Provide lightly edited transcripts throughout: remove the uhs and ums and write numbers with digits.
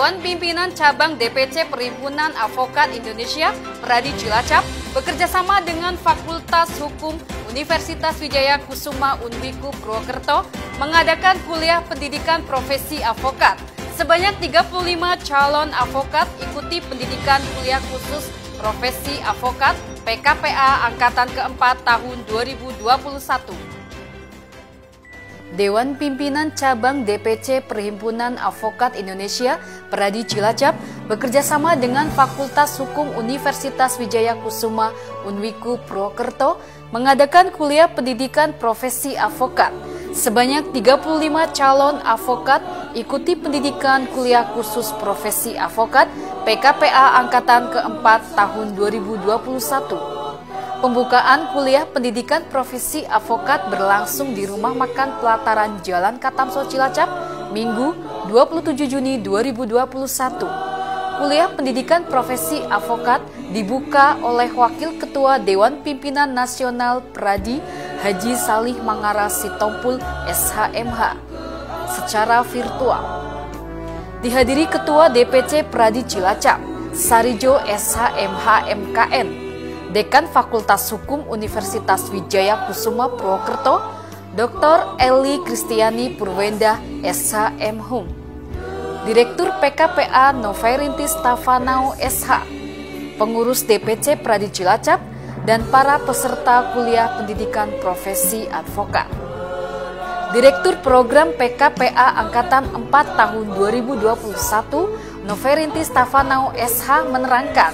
Dewan Pimpinan Cabang DPC Perhimpunan Advokat Indonesia Pradi Cilacap bekerjasama dengan Fakultas Hukum Universitas Wijaya Kusuma Unwiku Purwokerto mengadakan kuliah pendidikan profesi advokat. Sebanyak 35 calon advokat ikuti pendidikan kuliah khusus profesi advokat PKPA Angkatan keempat tahun 2021. Dewan Pimpinan Cabang DPC Perhimpunan Advokat Indonesia Pradi Cilacap bekerjasama dengan Fakultas Hukum Universitas Wijaya Kusuma Unwiku Purwokerto mengadakan kuliah pendidikan profesi advokat. Sebanyak 35 calon advokat ikuti pendidikan kuliah khusus profesi advokat PKPA Angkatan keempat tahun 2021. Pembukaan kuliah pendidikan profesi advokat berlangsung di Rumah Makan Pelataran Jalan Katamso Cilacap, Minggu 27 Juni 2021. Kuliah pendidikan profesi advokat dibuka oleh Wakil Ketua Dewan Pimpinan Nasional Pradi Haji Salih Mangara Sitompul SHMH secara virtual. Dihadiri Ketua DPC Pradi Cilacap, Sarijo SHMH MKN, Dekan Fakultas Hukum Universitas Wijaya Kusuma Purwokerto, Dr. Eli Kristiani Purwenda SHMHum, Direktur PKPA Noverintis Tafanao SH, pengurus DPC Pradi Cilacap, dan para peserta kuliah pendidikan profesi advokat. Direktur Program PKPA Angkatan 4 tahun 2021, Noverintis Tafanao SH menerangkan,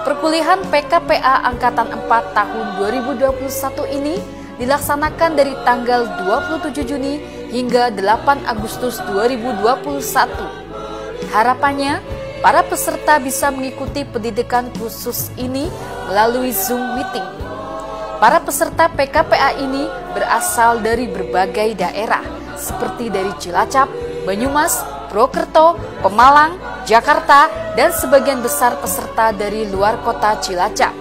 perkuliahan PKPA Angkatan 4 tahun 2021 ini dilaksanakan dari tanggal 27 Juni hingga 8 Agustus 2021. Harapannya, para peserta bisa mengikuti pendidikan khusus ini melalui Zoom meeting. Para peserta PKPA ini berasal dari berbagai daerah, seperti dari Cilacap, Banyumas, Purwokerto, Pemalang, Jakarta, dan sebagian besar peserta dari luar kota Cilacap.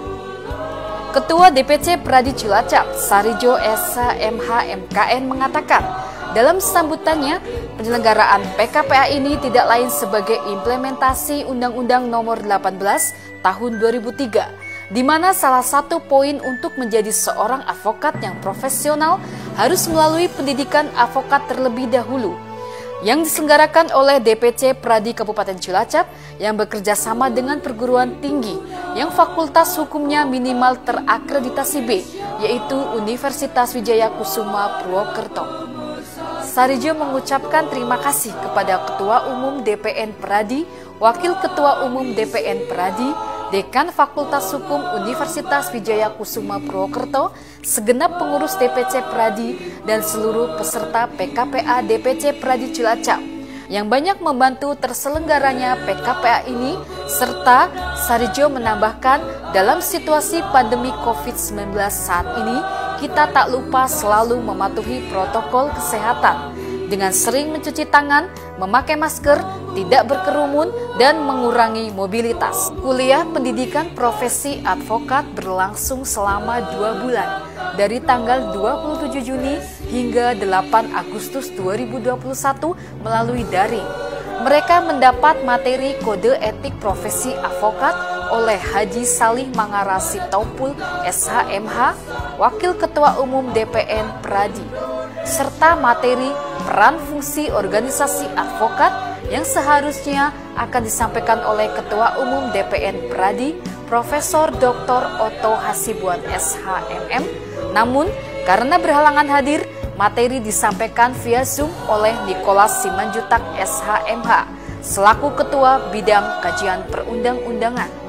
Ketua DPC Pradi Cilacap, Sarijo SHMH MKN mengatakan, dalam sambutannya, penyelenggaraan PKPA ini tidak lain sebagai implementasi Undang-Undang Nomor 18 Tahun 2003, di mana salah satu poin untuk menjadi seorang advokat yang profesional harus melalui pendidikan advokat terlebih dahulu, yang diselenggarakan oleh DPC Pradi Kabupaten Cilacap yang bekerja sama dengan perguruan tinggi yang fakultas hukumnya minimal terakreditasi B, yaitu Universitas Wijaya Kusuma Purwokerto. Sarijo mengucapkan terima kasih kepada Ketua Umum DPN Pradi, Wakil Ketua Umum DPN Pradi, Dekan Fakultas Hukum Universitas Wijaya Kusuma Purwokerto, segenap pengurus DPC Pradi, dan seluruh peserta PKPA DPC Pradi Cilacap yang banyak membantu terselenggaranya PKPA ini, serta Sarijo menambahkan dalam situasi pandemi COVID-19 saat ini, kita tak lupa selalu mematuhi protokol kesehatan dengan sering mencuci tangan, memakai masker, tidak berkerumun, dan mengurangi mobilitas. Kuliah pendidikan profesi advokat berlangsung selama 2 bulan, dari tanggal 27 Juni hingga 8 Agustus 2021 melalui daring. Mereka mendapat materi kode etik profesi advokat oleh Haji Salih Mangara Sitompul SHMH, Wakil Ketua Umum DPN Pradi, serta materi peran fungsi organisasi advokat yang seharusnya akan disampaikan oleh Ketua Umum DPN Pradi, Profesor Dr. Otto Hasibuan SHMM. Namun, karena berhalangan hadir, materi disampaikan via Zoom oleh Nicholas Simanjutak SHMH, selaku Ketua Bidang Kajian Perundang-undangan.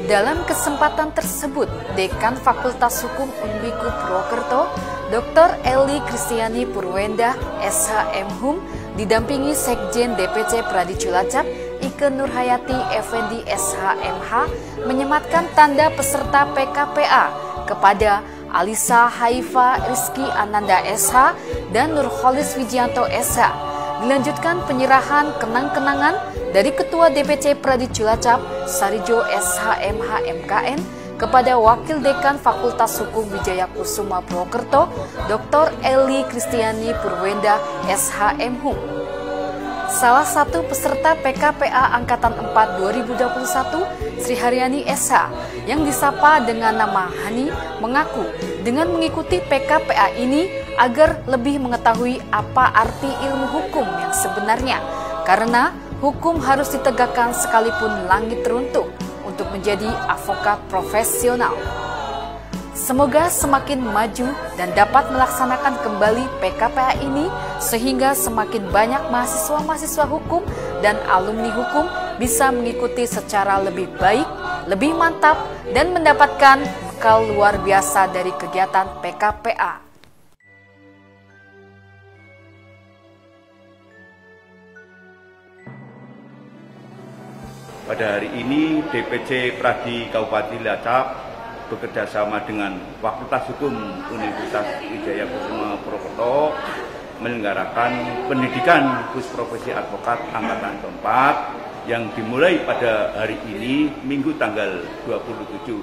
Dalam kesempatan tersebut, Dekan Fakultas Hukum Unwiku Purwokerto, Dr. Eli Kristiani Purwenda SHMHum, didampingi Sekjen DPC Pradi Cilacap, Ike Nurhayati Effendi SHMH, menyematkan tanda peserta PKPA kepada Alisa Haifa Rizky Ananda SH dan Nurholis Wijianto SH. Dilanjutkan penyerahan kenang-kenangan dari Ketua DPC Pradi Cilacap, Sarijo SHMH MKN, kepada Wakil Dekan Fakultas Hukum Wijaya Kusuma Purwokerto, Dr. Eli Kristiani Purwenda SHMHum. Salah satu peserta PKPA Angkatan 4 2021, Sri Haryani SH, yang disapa dengan nama Hani, mengaku dengan mengikuti PKPA ini agar lebih mengetahui apa arti ilmu hukum yang sebenarnya, karena hukum harus ditegakkan sekalipun langit runtuh untuk menjadi advokat profesional. Semoga semakin maju dan dapat melaksanakan kembali PKPA ini sehingga semakin banyak mahasiswa-mahasiswa hukum dan alumni hukum bisa mengikuti secara lebih baik, lebih mantap, dan mendapatkan bekal luar biasa dari kegiatan PKPA. Pada hari ini DPC Pradi Kabupaten Cilacap bekerjasama dengan Fakultas Hukum Universitas Wijaya Kusuma Purwokerto menyelenggarakan pendidikan khusus profesi advokat angkatan keempat yang dimulai pada hari ini Minggu tanggal 27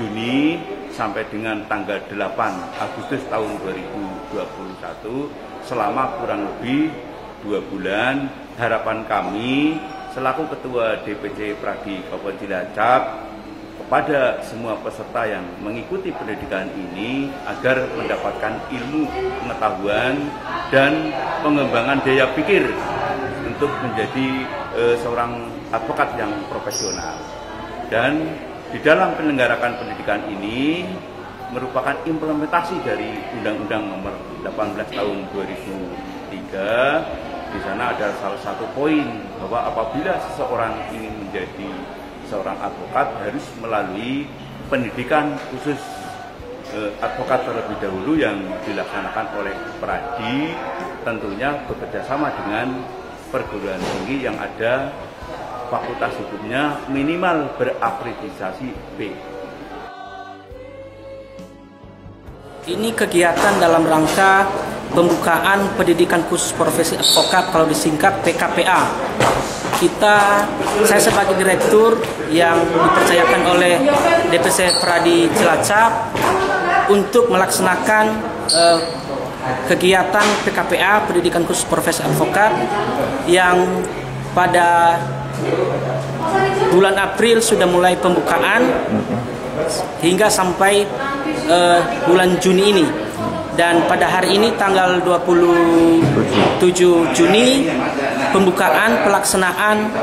Juni sampai dengan tanggal 8 Agustus tahun 2021 selama kurang lebih 2 bulan. Harapan kami selaku Ketua DPC Pradi Kabupaten Cilacap kepada semua peserta yang mengikuti pendidikan ini agar mendapatkan ilmu, pengetahuan, dan pengembangan daya pikir untuk menjadi seorang advokat yang profesional. Dan di dalam penyelenggaraan pendidikan ini merupakan implementasi dari Undang-Undang Nomor 18 Tahun 2003. Di sana ada salah satu poin bahwa apabila seseorang ingin menjadi seorang advokat harus melalui pendidikan khusus advokat terlebih dahulu yang dilaksanakan oleh Pradi, tentunya bekerjasama dengan perguruan tinggi yang ada fakultas hukumnya minimal berakreditasi B. Ini kegiatan dalam rangka pembukaan pendidikan khusus profesi advokat, kalau disingkat PKPA. Saya sebagai direktur yang dipercayakan oleh DPC Pradi Cilacap untuk melaksanakan kegiatan PKPA pendidikan khusus profesi advokat yang pada bulan April sudah mulai pembukaan hingga sampai bulan Juni ini. Dan pada hari ini tanggal 27 Juni pembukaan pelaksanaan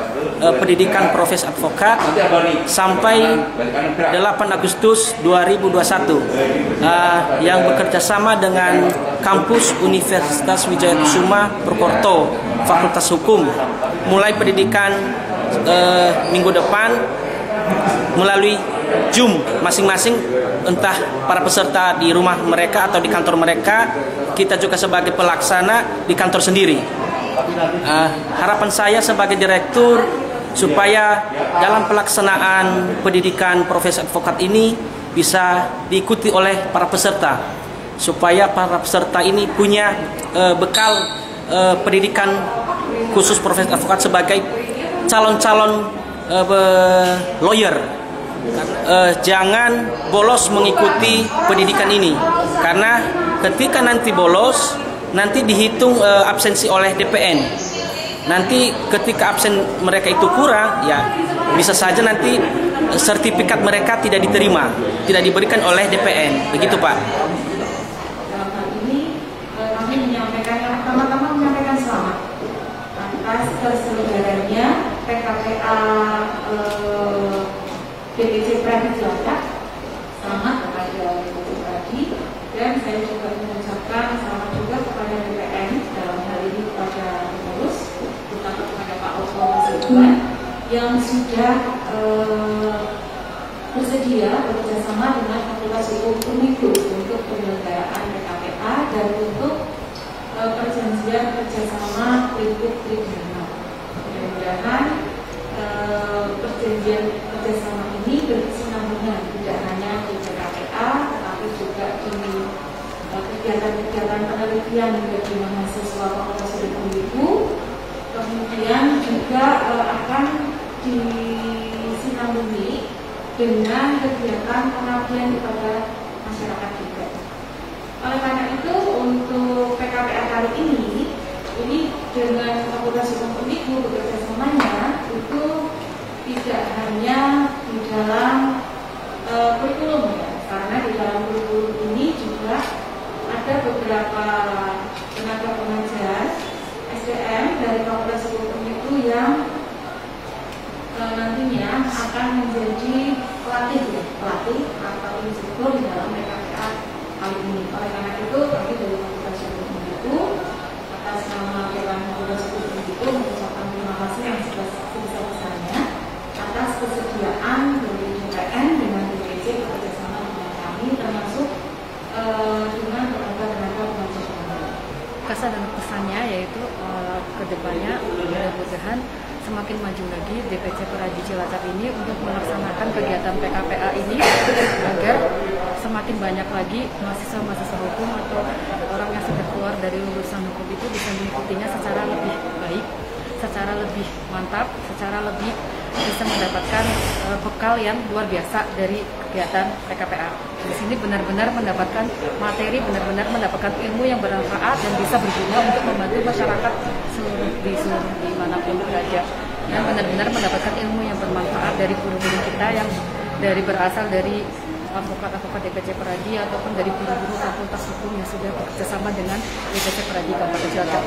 pendidikan profesi advokat sampai 8 Agustus 2021 yang bekerjasama dengan kampus Universitas Wijaya Kusuma Purwokerto Fakultas Hukum. Mulai pendidikan minggu depan melalui Zoom masing-masing, entah para peserta di rumah mereka atau di kantor mereka, kita juga sebagai pelaksana di kantor sendiri. Harapan saya sebagai direktur supaya dalam pelaksanaan pendidikan profesi advokat ini bisa diikuti oleh para peserta, supaya para peserta ini punya bekal pendidikan khusus profesi advokat sebagai calon-calon lawyer. Jangan bolos mengikuti pendidikan ini, karena ketika nanti bolos nanti dihitung absensi oleh DPN. Nanti ketika absen mereka itu kurang, ya bisa saja nanti sertifikat mereka tidak diterima, tidak diberikan oleh DPN. Begitu, Pak. Dalam hal ini kami menyampaikan, pertama-tama menyampaikan selamat atas terselenggaranya PKPA DPC Pradi Cilacap. Selamat kepada DPC Pradi, dan saya juga mengucapkan selamat juga kepada DPN, dalam hal ini kepada pengurus, terutama kepada Pak Oto Mas yang sudah bersedia bekerjasama dengan Fakultas Hukum UNIKU untuk penyelenggaraan PKPA dan untuk perjanjian kerjasama lingkup tribunal. Mudah-mudahan perjanjian kerjasama ini berkesinambungan tidak hanya di PKPA, tetapi juga di kegiatan-kegiatan penelitian bagi mahasiswa Fakultas Hukum UNIKU. Kemudian juga akan disinambungi dengan kegiatan pengabdian kepada masyarakat juga. Oleh karena itu, untuk PKPA kali ini dengan Fakultas Hukum itu bekerjasamanya itu tidak hanya di dalam kurikulum ya, karena di dalam kurikulum ini juga ada beberapa tenaga pengajar SDM dari Fakultas Hukum itu yang nantinya akan menjadi pelatih atau instruktur di dalam PKPA kali ini. Oleh karena itu, kami dari Fakultas Hukum itu atas nama Dewan Fakultas Hukum itu mengucapkan terima kasih yang sebesar-besarnya atas kesediaan dari DPN dengan DPC bekerjasama dengan kami, termasuk dengan tenaga-tenaga pengajar kami. Kesan dan pesannya yaitu kedepannya mudah-mudahan semakin maju lagi DPC Pradi Cilacap ini untuk melaksanakan kegiatan PKPA ini agar semakin banyak lagi mahasiswa-mahasiswa hukum atau orang yang sudah keluar dari lulusan hukum itu bisa mengikutinya secara lebih baik, secara lebih mantap, secara lebih bisa mendapatkan bekal yang luar biasa dari kegiatan PKPA. Di sini benar-benar mendapatkan materi, benar-benar mendapatkan ilmu yang bermanfaat dan bisa berguna untuk membantu masyarakat seluruh dimanapun berada. Dan benar-benar mendapatkan ilmu yang bermanfaat dari guru-guru kita yang berasal dari advokat-advokat DPC Pradi ataupun dari guru-guru fakultas hukum yang sudah bekerjasama dengan DPC Pradi Kabupaten Cilacap.